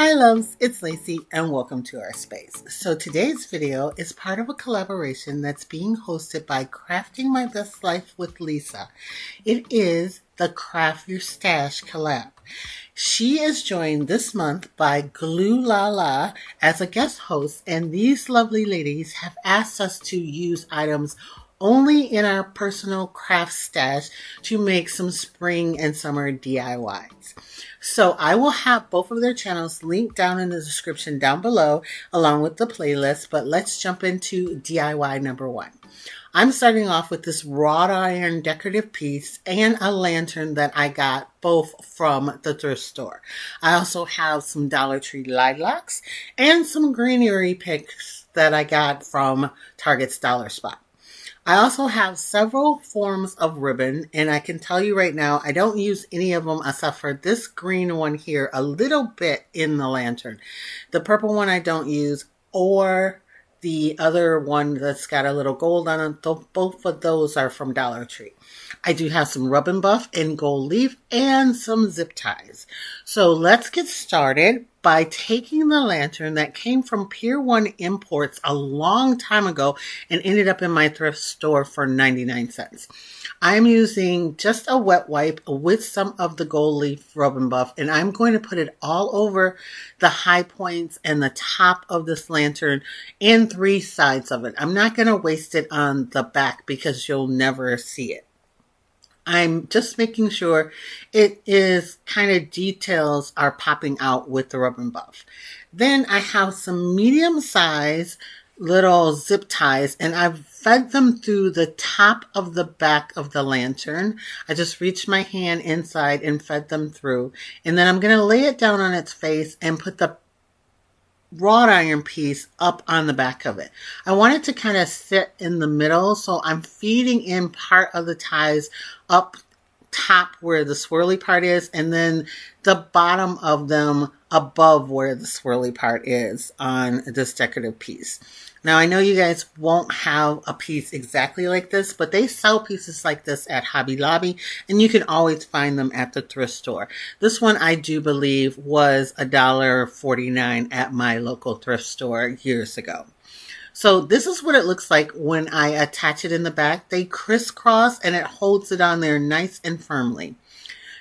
Hi loves, it's Lacey and welcome to our space. So today's video is part of a collaboration that's being hosted by Crafting My Best Life with Lisa. It is the Craft Your Stash collab. She is joined this month by Glue La La as a guest host, and these lovely ladies have asked us to use items only in our personal craft stash to make some spring and summer DIYs. So I will have both of their channels linked down in the description down below along with the playlist, but let's jump into DIY number one. I'm starting off with this wrought iron decorative piece and a lantern that I got both from the thrift store. I also have some Dollar Tree lilacs and some greenery picks that I got from Target's Dollar Spot. I also have several forms of ribbon, and I can tell you right now, I don't use any of them except for this green one here, a little bit in the lantern. The purple one I don't use, or the other one that's got a little gold on it. Both of those are from Dollar Tree. I do have some rub and buff in gold leaf and some zip ties. So let's get started by taking the lantern that came from Pier 1 Imports a long time ago and ended up in my thrift store for 99 cents. I'm using just a wet wipe with some of the gold leaf rub and buff, and I'm going to put it all over the high points and the top of this lantern and three sides of it. I'm not going to waste it on the back because you'll never see it. I'm just making sure it is kind of details are popping out with the rub and buff. Then I have some medium size little zip ties, and I've fed them through the top of the back of the lantern. I just reached my hand inside and fed them through. And then I'm going to lay it down on its face and put the wrought iron piece up on the back of it. I want it to kind of sit in the middle, so I'm feeding in part of the ties up top where the swirly part is, and then the bottom of them above where the swirly part is on this decorative piece. Now, I know you guys won't have a piece exactly like this, but they sell pieces like this at Hobby Lobby, and you can always find them at the thrift store. This one, I do believe, was $1.49 at my local thrift store years ago. So this is what it looks like when I attach it in the back. They crisscross, and it holds it on there nice and firmly.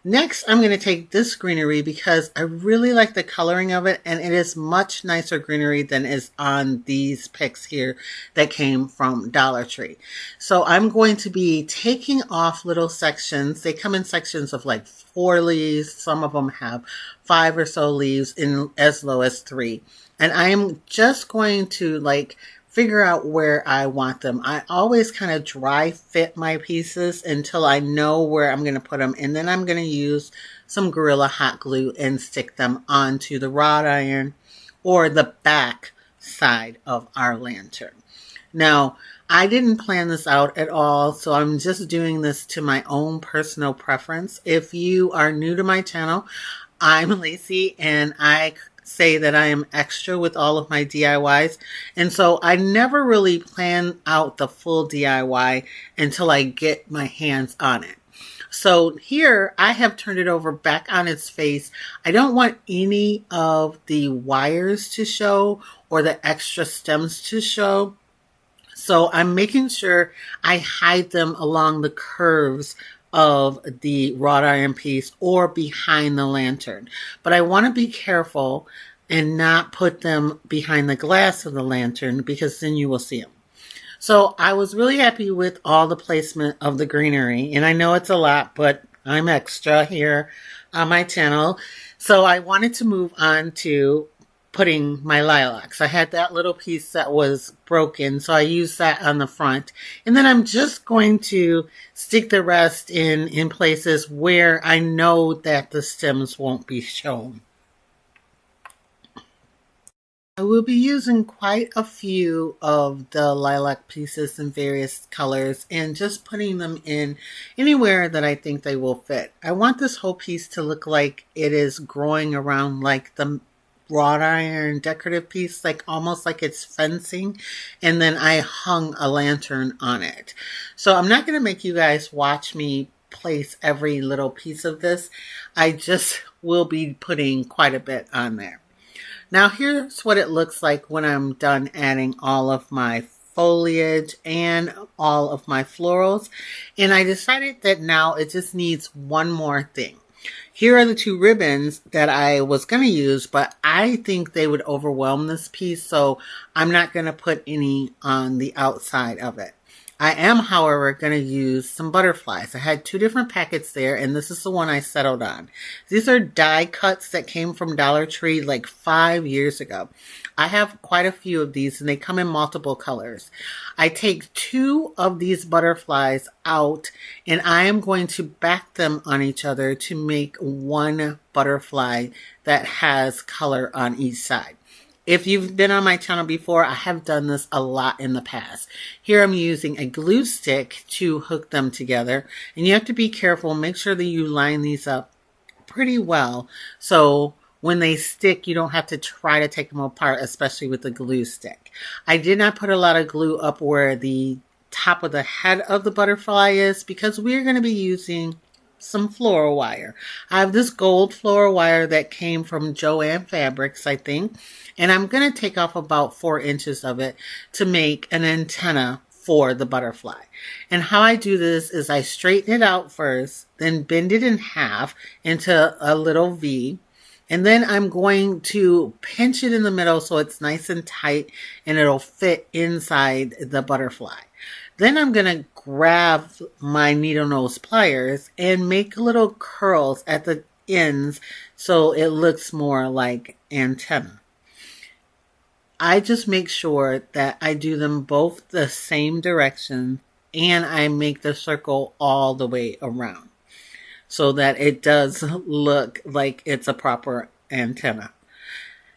Next, I'm going to take this greenery because I really like the coloring of it, and it is much nicer greenery than is on these picks here that came from Dollar Tree. So I'm going to be taking off little sections. They come in sections of like 4 leaves. Some of them have 5 or so leaves in as low as 3. And I am just going to figure out where I want them. I always kind of dry fit my pieces until I know where I'm going to put them. And then I'm going to use some Gorilla Hot Glue and stick them onto the wrought iron or the back side of our lantern. Now, I didn't plan this out at all, so I'm just doing this to my own personal preference. If you are new to my channel, I'm Lacey, and I say that I am extra with all of my DIYs, and so I never really plan out the full DIY until I get my hands on it. So here I have turned it over back on its face. I don't want any of the wires to show or the extra stems to show, so I'm making sure I hide them along the curves of the wrought iron piece or behind the lantern. But I want to be careful and not put them behind the glass of the lantern because then you will see them. So I was really happy with all the placement of the greenery, and I know it's a lot, but I'm extra here on my channel. So I wanted to move on to putting my lilacs. I had that little piece that was broken, so I used that on the front. And then I'm just going to stick the rest in places where I know that the stems won't be shown. I will be using quite a few of the lilac pieces in various colors and just putting them in anywhere that I think they will fit. I want this whole piece to look like it is growing around like the wrought iron decorative piece, almost like it's fencing, and then I hung a lantern on it. So I'm not going to make you guys watch me place every little piece of this. I just will be putting quite a bit on there. Now here's what it looks like when I'm done adding all of my foliage and all of my florals. And I decided that now it just needs one more thing. Here are the two ribbons that I was going to use, but I think they would overwhelm this piece, so I'm not going to put any on the outside of it. I am, however, going to use some butterflies. I had two different packets there, and this is the one I settled on. These are die cuts that came from Dollar Tree like 5 years ago. I have quite a few of these, and they come in multiple colors. I take two of these butterflies out, and I am going to back them on each other to make one butterfly that has color on each side. If you've been on my channel before, I have done this a lot in the past. Here I'm using a glue stick to hook them together. And you have to be careful. Make sure that you line these up pretty well. So when they stick, you don't have to try to take them apart, especially with the glue stick. I did not put a lot of glue up where the top of the head of the butterfly is because we're going to be using some floral wire. I have this gold floral wire that came from Joann Fabrics, I think, and I'm going to take off about 4 inches of it to make an antenna for the butterfly. And how I do this is I straighten it out first, then bend it in half into a little V, and then I'm going to pinch it in the middle so it's nice and tight and it'll fit inside the butterfly. Then I'm going to grab my needle nose pliers and make little curls at the ends so it looks more like antenna. I just make sure that I do them both the same direction and I make the circle all the way around so that it does look like it's a proper antenna.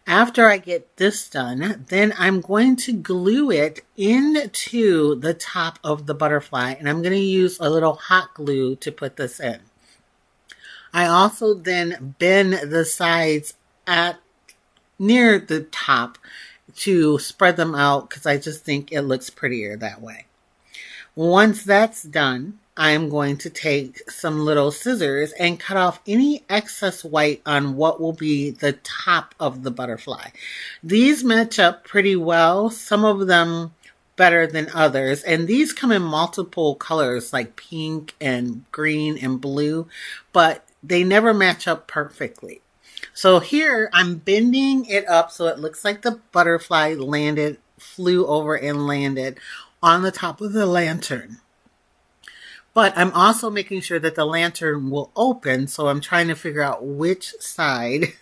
After I get this done, then I'm going to glue it into the top of the butterfly, and I'm going to use a little hot glue to put this in. I also then bend the sides at near the top to spread them out because I just think it looks prettier that way. Once that's done, I'm going to take some little scissors and cut off any excess white on what will be the top of the butterfly. These match up pretty well, some of them better than others, and these come in multiple colors like pink and green and blue, but they never match up perfectly. So here I'm bending it up so it looks like the butterfly flew over and landed on the top of the lantern. But I'm also making sure that the lantern will open, so I'm trying to figure out which side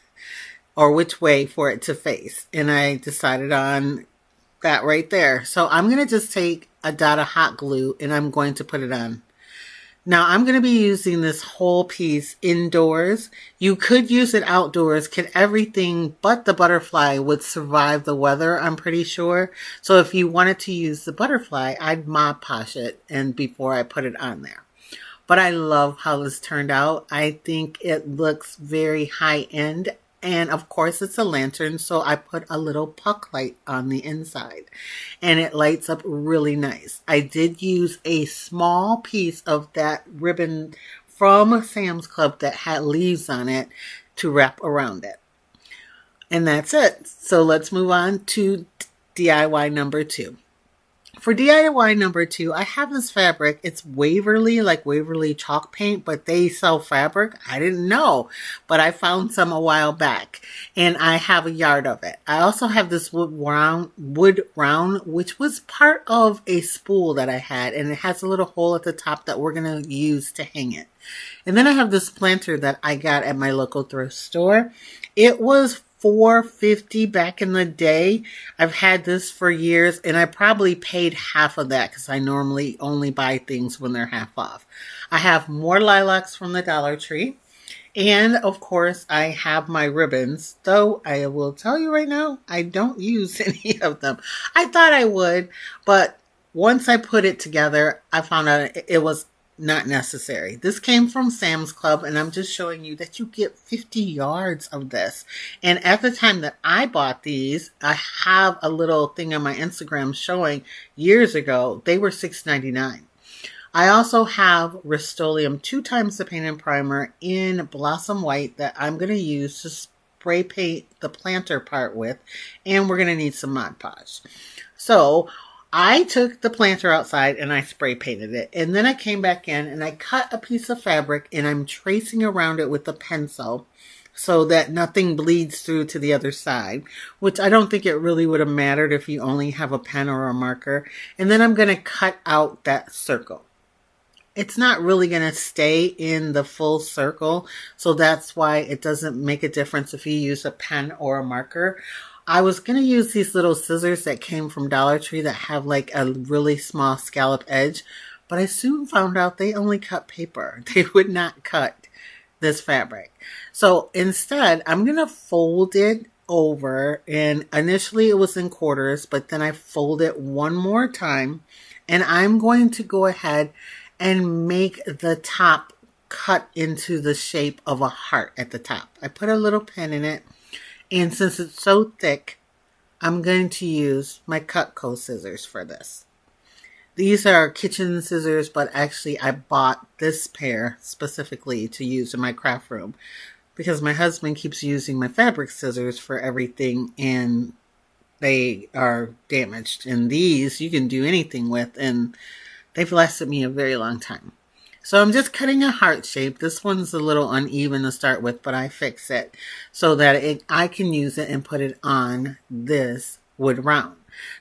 or which way for it to face. And I decided on that right there. So I'm going to just take a dot of hot glue and I'm going to put it on. Now I'm going to be using this whole piece indoors. You could use it outdoors. Everything but the butterfly would survive the weather, I'm pretty sure. So if you wanted to use the butterfly, I'd Mod Podge it and before I put it on there. But I love how this turned out. I think it looks very high end. And of course it's a lantern, so I put a little puck light on the inside and it lights up really nice. I did use a small piece of that ribbon from Sam's Club that had leaves on it to wrap around it. And that's it. So let's move on to DIY number 2. For DIY number 2, I have this fabric. It's Waverly, like Waverly chalk paint, but they sell fabric. I didn't know, but I found some a while back, and I have a yard of it. I also have this wood round, which was part of a spool that I had, and it has a little hole at the top that we're going to use to hang it. And then I have this planter that I got at my local thrift store. It was $4.50 back in the day. I've had this for years and I probably paid half of that because I normally only buy things when they're half off. I have more lilacs from the Dollar Tree. And of course I have my ribbons, though I will tell you right now, I don't use any of them. I thought I would, but once I put it together, I found out it was not necessary. This came from Sam's Club, and I'm just showing you that you get 50 yards of this. And at the time that I bought these, I have a little thing on my Instagram showing years ago, they were $6.99. I also have Rust-Oleum 2 times the paint and primer in Blossom White that I'm going to use to spray paint the planter part with, and we're going to need some Mod Podge. So I took the planter outside and I spray painted it. And then I came back in and I cut a piece of fabric and I'm tracing around it with a pencil so that nothing bleeds through to the other side, which I don't think it really would have mattered if you only have a pen or a marker. And then I'm going to cut out that circle. It's not really going to stay in the full circle, so that's why it doesn't make a difference if you use a pen or a marker. I was going to use these little scissors that came from Dollar Tree that have like a really small scallop edge, but I soon found out they only cut paper. They would not cut this fabric. So instead, I'm going to fold it over, and initially it was in quarters, but then I fold it one more time, and I'm going to go ahead and make the top cut into the shape of a heart at the top. I put a little pin in it, and since it's so thick, I'm going to use my Cutco scissors for this. These are kitchen scissors, but actually I bought this pair specifically to use in my craft room because my husband keeps using my fabric scissors for everything and they are damaged. And these you can do anything with, and they've lasted me a very long time. So I'm just cutting a heart shape. This one's a little uneven to start with, but I fix it so that I can use it and put it on this wood round.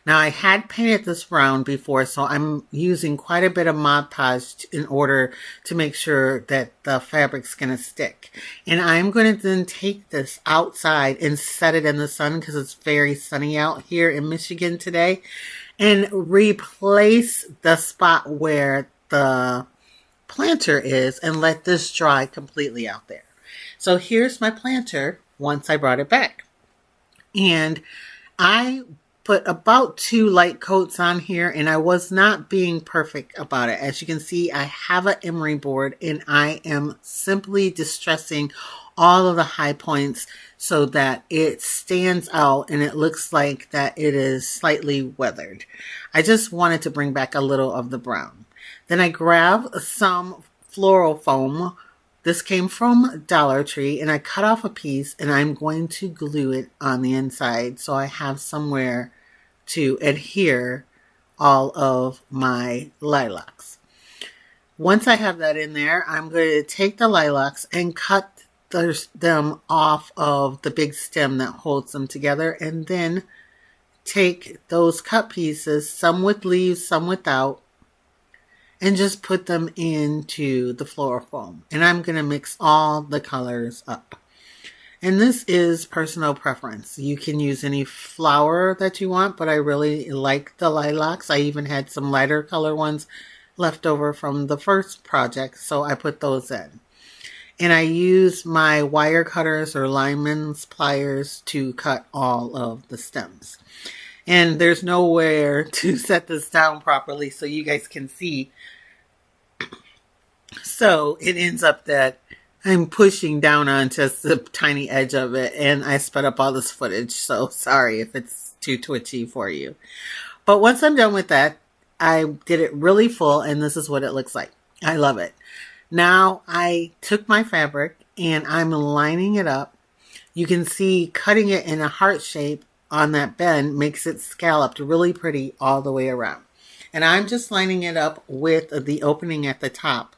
Now I had painted this round before, so I'm using quite a bit of Mod Podge in order to make sure that the fabric's going to stick. And I'm going to then take this outside and set it in the sun because it's very sunny out here in Michigan today, and replace the spot where the planter is and let this dry completely out there. So here's my planter once I brought it back. And I put about 2 light coats on here, and I was not being perfect about it. As you can see, I have an emery board and I am simply distressing all of the high points so that it stands out and it looks like that it is slightly weathered. I just wanted to bring back a little of the brown. Then I grab some floral foam. This came from Dollar Tree, and I cut off a piece and I'm going to glue it on the inside so I have somewhere to adhere all of my lilacs. Once I have that in there, I'm going to take the lilacs and cut them off of the big stem that holds them together, and then take those cut pieces, some with leaves, some without, and just put them into the floral foam. And I'm going to mix all the colors up. And this is personal preference. You can use any flower that you want, but I really like the lilacs. I even had some lighter color ones left over from the first project, so I put those in. And I use my wire cutters or lineman's pliers to cut all of the stems. And there's nowhere to set this down properly so you guys can see. So it ends up that I'm pushing down on just the tiny edge of it, and I sped up all this footage. So sorry if it's too twitchy for you. But once I'm done with that, I did it really full, and this is what it looks like. I love it. Now I took my fabric and I'm lining it up. You can see cutting it in a heart shape on that bend makes it scalloped really pretty all the way around. And I'm just lining it up with the opening at the top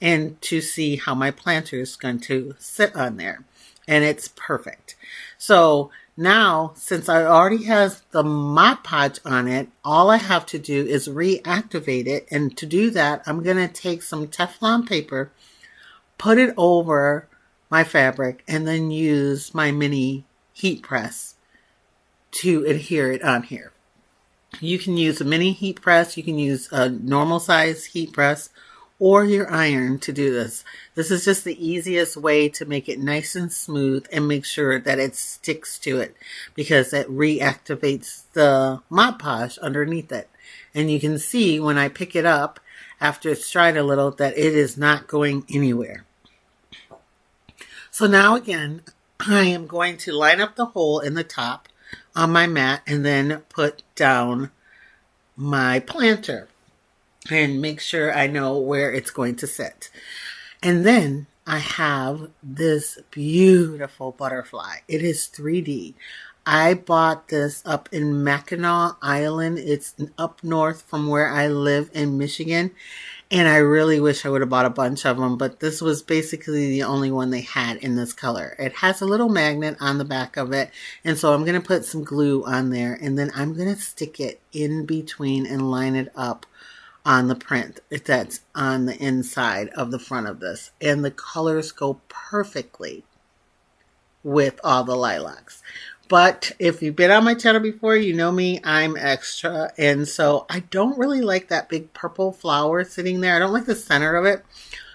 and to see how my planter is going to sit on there. And it's perfect. So now, since I already have the Mod Podge on it, all I have to do is reactivate it. And to do that, I'm going to take some Teflon paper, put it over my fabric, and then use my mini heat press to adhere it on here. You can use a mini heat press, you can use a normal size heat press, or your iron to do this. This is just the easiest way to make it nice and smooth and make sure that it sticks to it, because it reactivates the Mod Podge underneath it. And you can see when I pick it up after it's dried a little that it is not going anywhere. So now again, I am going to line up the hole in the top on my mat and then put down my planter and make sure I know where it's going to sit. And then I have this beautiful butterfly. It is 3D. I bought this up in Mackinac Island. It's up north from where I live in Michigan. And I really wish I would have bought a bunch of them, but this was basically the only one they had in this color. It has a little magnet on the back of it, and so I'm going to put some glue on there, and then I'm going to stick it in between and line it up on the print that's on the inside of the front of this. And the colors go perfectly with all the lilacs. But if you've been on my channel before, you know me, I'm extra. And so I don't really like that big purple flower sitting there. I don't like the center of it.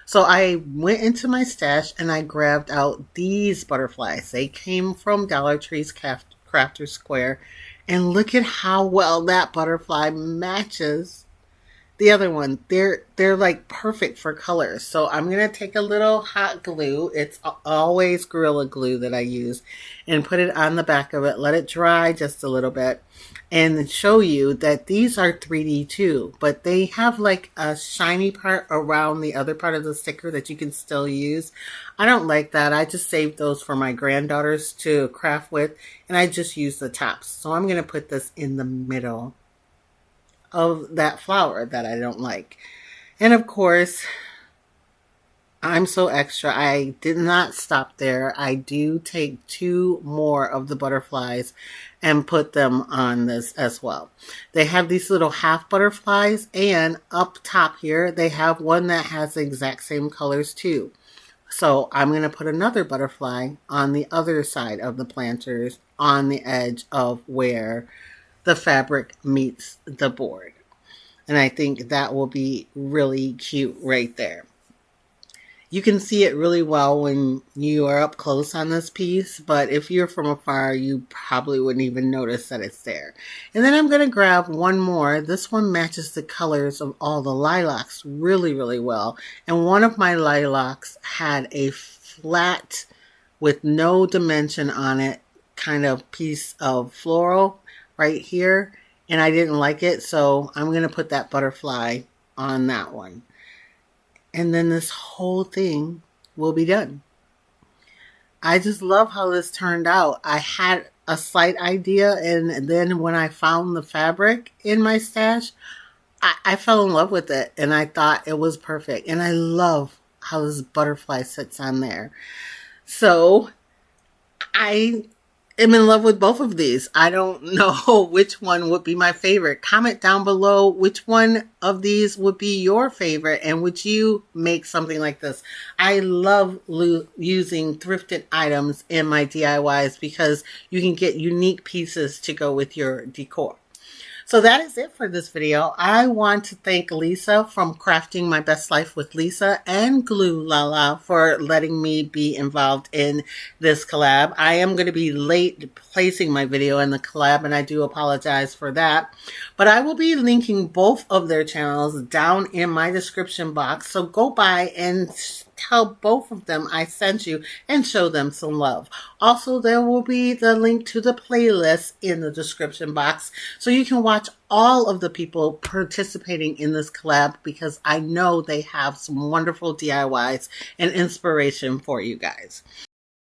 So I went into my stash and I grabbed out these butterflies. They came from Dollar Tree's Crafter Square. And look at how well that butterfly matches the other one. They're like perfect for colors. So I'm going to take a little hot glue. It's always Gorilla Glue that I use, and put it on the back of it. Let it dry just a little bit and show you that these are 3D too, but they have like a shiny part around the other part of the sticker that you can still use. I don't like that. I just saved those for my granddaughters to craft with, and I just use the tops. So I'm going to put this in the middle of that flower that I don't like. And of course, I'm so extra. I did not stop there. I do take 2 more of the butterflies and put them on this as well. They have these little half butterflies, and up top here they have one that has the exact same colors too. So I'm going to put another butterfly on the other side of the planters on the edge of where the fabric meets the board. And I think that will be really cute right there. You can see it really well when you are up close on this piece, but if you're from afar, you probably wouldn't even notice that it's there. And then I'm going to grab one more. This one matches the colors of all the lilacs really, really well. And one of my lilacs had a flat with no dimension on it kind of piece of floral right here, and I didn't like it, so I'm going to put that butterfly on that one. And then this whole thing will be done. I just love how this turned out. I had a slight idea, and then when I found the fabric in my stash, I fell in love with it, and I thought it was perfect. And I love how this butterfly sits on there. So I am in love with both of these. I don't know which one would be my favorite. Comment down below which one of these would be your favorite, and would you make something like this? I love using thrifted items in my DIYs because you can get unique pieces to go with your decor. So that is it for this video. I want to thank Lisa from Crafting My Best Life with Lisa and Glue Lala for letting me be involved in this collab. I am going to be late placing my video in the collab, and I do apologize for that. But I will be linking both of their channels down in my description box. So go by and tell both of them I sent you and show them some love. Also, there will be the link to the playlist in the description box, so you can watch all of the people participating in this collab, because I know they have some wonderful DIYs and inspiration for you guys.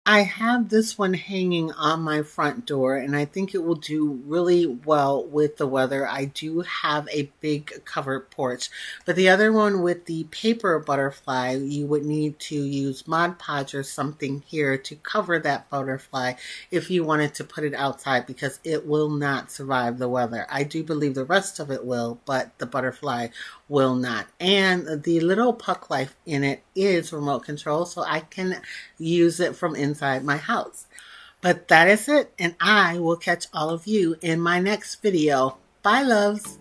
I have this one hanging on my front door, and I think it will do really well with the weather. I do have a big covered porch, but the other one with the paper butterfly, you would need to use Mod Podge or something here to cover that butterfly if you wanted to put it outside, because it will not survive the weather. I do believe the rest of it will, but the butterfly will not. And the little puck life in it is remote control, so I can use it from inside my house. But that is it, and I will catch all of you in my next video. Bye, loves.